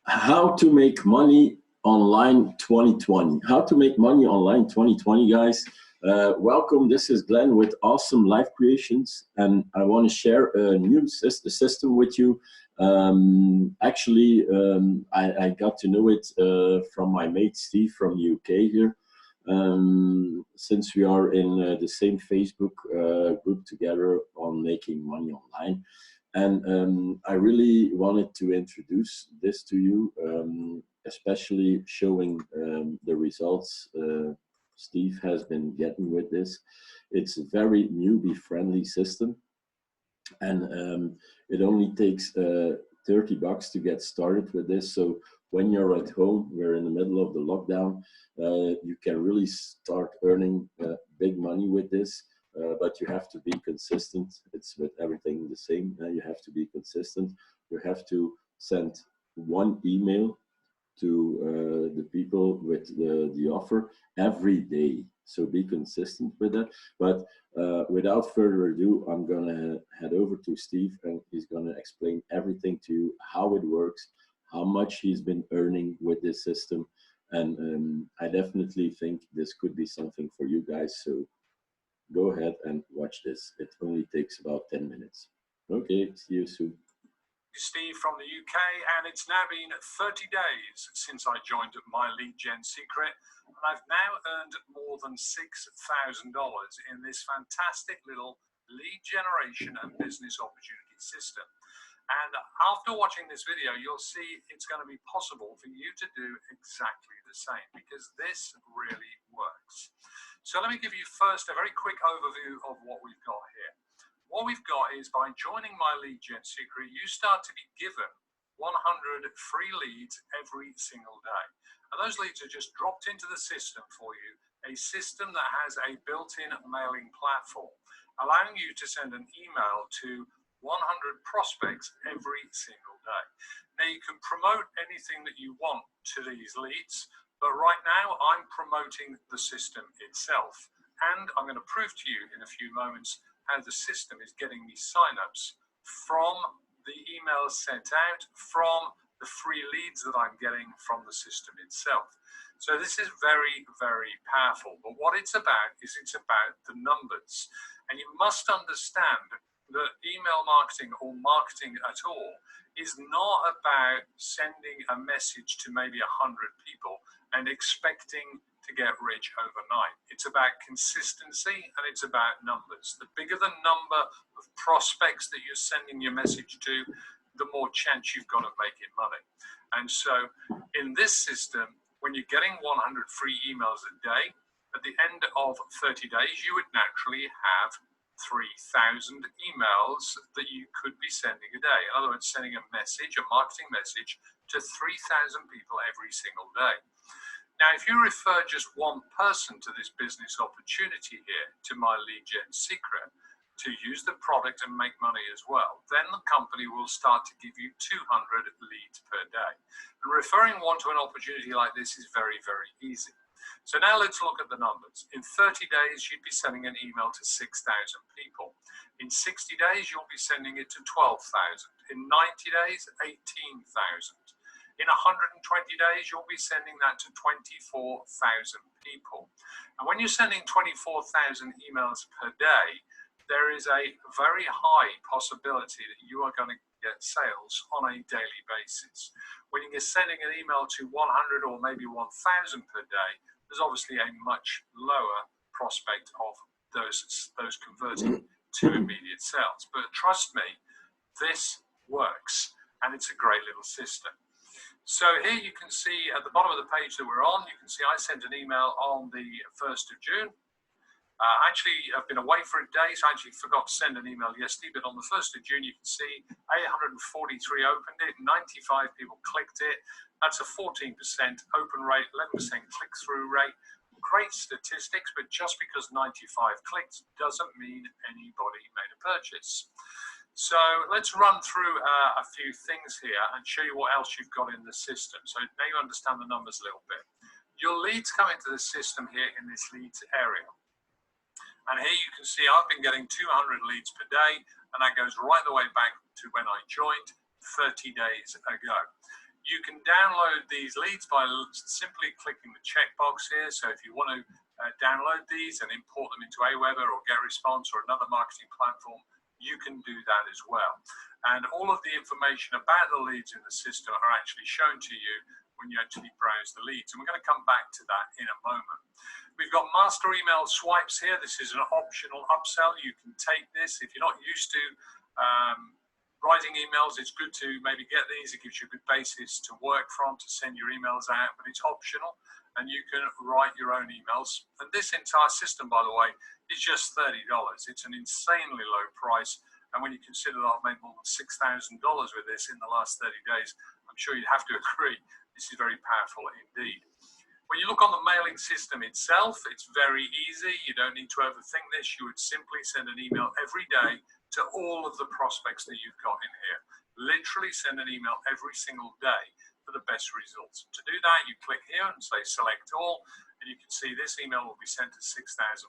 How to make money online 2020. How to make money online 2020, guys. Welcome. This is Glenn with Awesome Life Creations, and I want to share a new system with you. I got to know it from my mate Steve from the UK here. Since we are in the same Facebook group together on making money online. And I really wanted to introduce this to you, especially showing the results Steve has been getting with this. It's a very newbie-friendly system, and it only takes $30 to get started with this. So when you're at home, we're in the middle of the lockdown, you can really start earning big money with this. But you have to be consistent. It's with everything the same. You have to be consistent. You have to send one email to the people with the offer every day. So be consistent with that. But without further ado, I'm going to head over to Steve, and he's going to explain everything to you, how it works, how much he's been earning with this system. And I definitely think this could be something for you guys. So go ahead and watch this. It only takes about 10 minutes. Okay, see you soon. Steve from the UK, and it's now been 30 days since I joined My Lead Gen Secret, and I've now earned more than $6,000 in this fantastic little lead generation and business opportunity system. And after watching this video, you'll see it's going to be possible for you to do exactly the same, because this really works. So let me give you first a very quick overview of what we've got here. What we've got is, by joining My Lead Gen Secret, you start to be given 100 free leads every single day. And those leads are just dropped into the system for you, a system that has a built-in mailing platform, allowing you to send an email to 100 prospects every single day. Now, you can promote anything that you want to these leads, but right now I'm promoting the system itself. And I'm going to prove to you in a few moments how the system is getting me signups from the emails sent out, from the free leads that I'm getting from the system itself. So this is very, very powerful. But what it's about is it's about the numbers. And you must understand that email marketing, or marketing at all, is not about sending a message to maybe 100 people and expecting to get rich overnight. It's about consistency, and it's about numbers. The bigger the number of prospects that you're sending your message to, the more chance you've got of making money. And so in this system, when you're getting 100 free emails a day, at the end of 30 days, you would naturally have 3,000 emails that you could be sending a day. In other words, sending a message, a marketing message, to 3,000 people every single day. Now, if you refer just one person to this business opportunity here, to My Lead Gen Secret, to use the product and make money as well, then the company will start to give you 200 leads per day. And referring one to an opportunity like this is very, very easy. So now let's look at the numbers. In 30 days, you'd be sending an email to 6,000 people. In 60 days, you'll be sending it to 12,000. In 90 days, 18,000. In 120 days, you'll be sending that to 24,000 people. And when you're sending 24,000 emails per day, there is a very high possibility that you are going to get sales on a daily basis. When you're sending an email to 100 or maybe 1,000 per day, there's obviously a much lower prospect of those converting to immediate sales. But trust me, this works, and it's a great little system. So here you can see at the bottom of the page that we're on, you can see I sent an email on the 1st of June. Actually, I've been away for a day, so I actually forgot to send an email yesterday, but on the 1st of June, you can see 843 opened it, 95 people clicked it. That's a 14% open rate, 11% click-through rate. Great statistics, but just because 95 clicked doesn't mean anybody made a purchase. So let's run through a few things here and show you what else you've got in the system. So now you understand the numbers a little bit. Your leads come into the system here in this leads area. And here you can see I've been getting 200 leads per day, and that goes right the way back to when I joined 30 days ago. You can download these leads by simply clicking the checkbox here. So if you want to download these and import them into Aweber or GetResponse or another marketing platform, you can do that as well. And all of the information about the leads in the system are actually shown to you when you actually browse the leads. And we're going to come back to that in a moment. We've got master email swipes here. This is an optional upsell. You can take this if you're not used to writing emails. It's good to maybe get these. It gives you a good basis to work from, to send your emails out, but it's optional and you can write your own emails. And this entire system, by the way, is just $30. It's an insanely low price. And when you consider that I've made more than $6,000 with this in the last 30 days, I'm sure you'd have to agree this is very powerful indeed. When you look on the mailing system itself, it's very easy. You don't need to overthink this. You would simply send an email every day to all of the prospects that you've got in here. Literally send an email every single day for the best results. To do that, you click here and say select all, and you can see this email will be sent to 6,500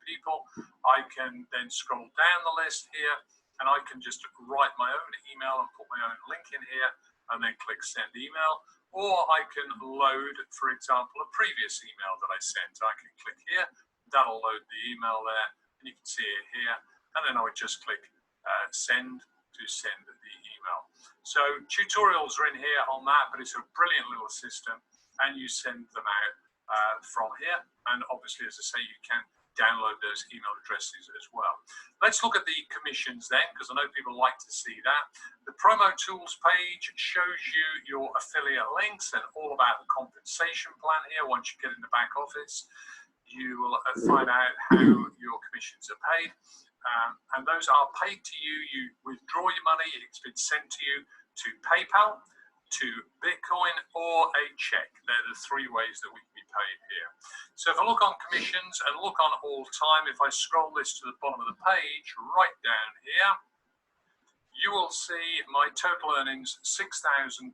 people. I can then scroll down the list here, and I can just write my own email and put my own link in here, and then click send email. Or I can load, for example, a previous email that I sent. I can click here, that'll load the email there, and you can see it here. And then I would just click send to send the email. So tutorials are in here on that, but it's a brilliant little system, and you send them out from here. And obviously, as I say, you can download those email addresses as well. Let's look at the commissions then, because I know people like to see that. The promo tools page shows you your affiliate links and all about the compensation plan here. Once you get in the back office, you will find out how your commissions are paid. And those are paid to you. You withdraw your money, it's been sent to you to PayPal, to Bitcoin, or a check. They're the three ways that we can be paid here. So if I look on commissions and look on all time, if I scroll this to the bottom of the page, right down here, you will see my total earnings, $6,293.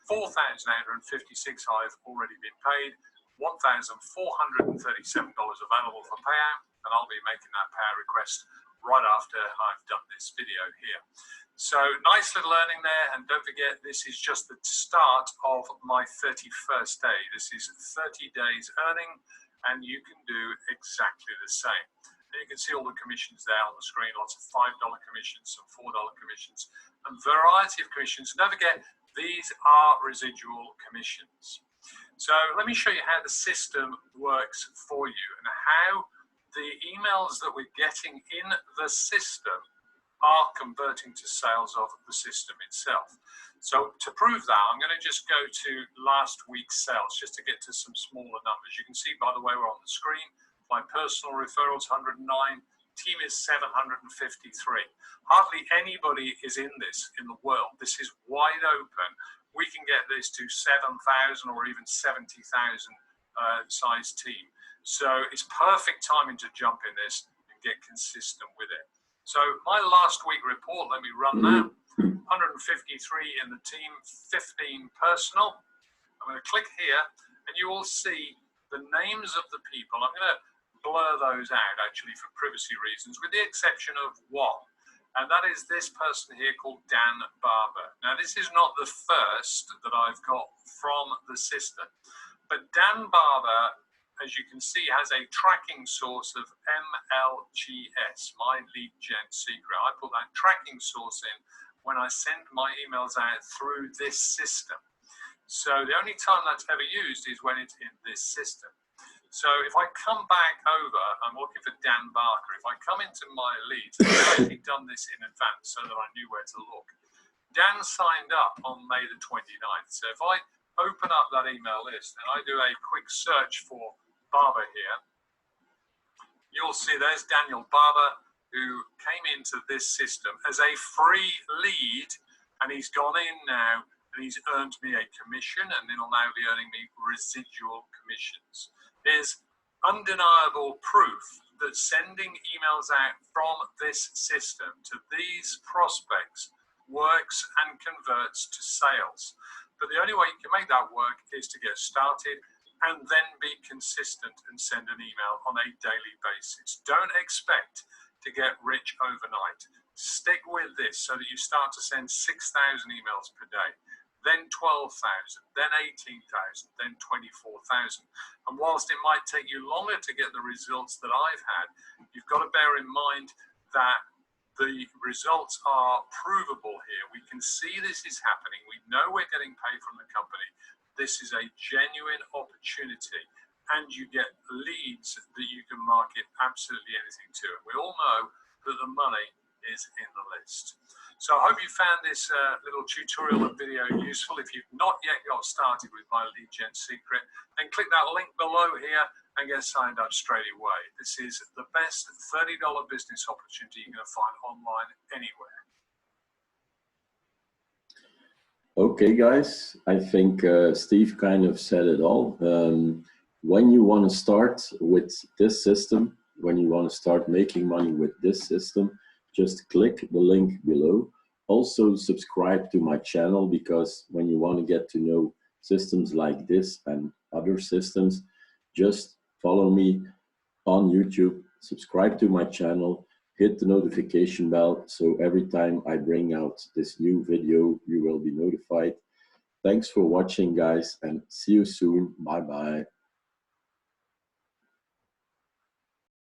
$4,856 I've already been paid. $1,437 available for payout, and I'll be making that payout request right after I've done this video here. So nice little earning there, and don't forget this is just the start of my 31st day. This is 30 days earning, and you can do exactly the same. And you can see all the commissions there on the screen, lots of $5 commissions, some $4 commissions, and variety of commissions. And don't forget, these are residual commissions. So let me show you how the system works for you and how the emails that we're getting in the system are converting to sales of the system itself. So to prove that, I'm going to just go to last week's sales just to get to some smaller numbers. You can see, by the way, we're on the screen. My personal referrals, 109. Team is 753. Hardly anybody is in this in the world. This is wide open. We can get this to 7,000 or even 70,000 size team. So it's perfect timing to jump in this and get consistent with it. So my last week report, let me run that. 153 in the team, 15 personal. I'm going to click here and you will see the names of the people. I'm going to blur those out actually for privacy reasons, with the exception of one. And that is this person here called Dan Barber. Now, this is not the first that I've got from the system, but Dan Barber, as you can see, has a tracking source of MLGS, my lead gen secret. I put that tracking source in when I send my emails out through this system. So the only time that's ever used is when it's in this system. So if I come back over, I'm looking for Dan Barker. If I come into my leads, I've already done this in advance so that I knew where to look. Dan signed up on May the 29th. So if I open up that email list and I do a quick search for Barber here, you'll see there's Daniel Barber, who came into this system as a free lead, and he's gone in now and he's earned me a commission, and he'll now be earning me residual commissions. There's undeniable proof that sending emails out from this system to these prospects works and converts to sales. But the only way you can make that work is to get started and then be consistent and send an email on a daily basis. Don't expect to get rich overnight. Stick with this so that you start to send 6,000 emails per day, then 12,000, then 18,000, then 24,000. And whilst it might take you longer to get the results that I've had, you've got to bear in mind that the results are provable here. We can see this is happening. We know we're getting paid from the company. This is a genuine opportunity, and you get leads that you can market absolutely anything to. And we all know that the money is in the list. So I hope you found this little tutorial and video useful. If you've not yet got started with My Lead Gen Secret, then click that link below here and get signed up straight away. This is the best $30 business opportunity you're going to find online anywhere. Okay, guys, I think Steve kind of said it all. When you want to start with this system, when you want to start making money with this system, just click the link below. Also subscribe to my channel, because when you want to get to know systems like this and other systems, just follow me on YouTube, subscribe to my channel, hit the notification bell, so every time I bring out this new video, you will be notified. Thanks for watching, guys, and see you soon. Bye-bye.